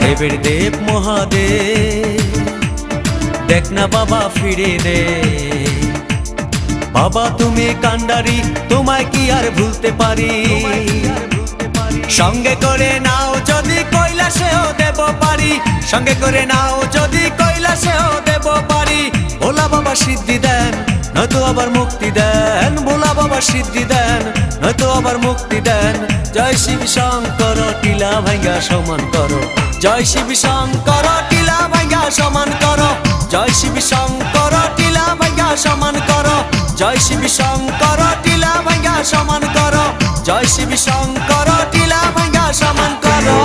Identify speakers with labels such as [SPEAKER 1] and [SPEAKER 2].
[SPEAKER 1] দেবের দেব মহাদেব, দেখ না বাবা ফিরে দে। বাবা তুমি কান্ডারি, তোমায় কি আর ভুলতে পারি? সঙ্গে করে নাও যদি কৈলাসেও দেব পারি, সঙ্গে করে নাও যদি কৈলাসেও দেব পারি। ভোলা বাবা সিদ্ধি দেন, নয়তো আবার মুক্তি দেন। ভোলা বাবা সিদ্ধি দেন, নয়তো আবার মুক্তি দেন। জয় শিব শঙ্কর, টিলা ভাঙ্গা সমান করো। জয় শিব শঙ্কর, টিলা ভাঙ্গা সমান করো। জয় শিব শঙ্কর, টিলা ভাঙ্গা সমান করো। জয় শিব শঙ্কর, টিলা ভাঙ্গা সমান করো। জয় শিব শঙ্কর, টিলা ভাঙ্গা সমান করো।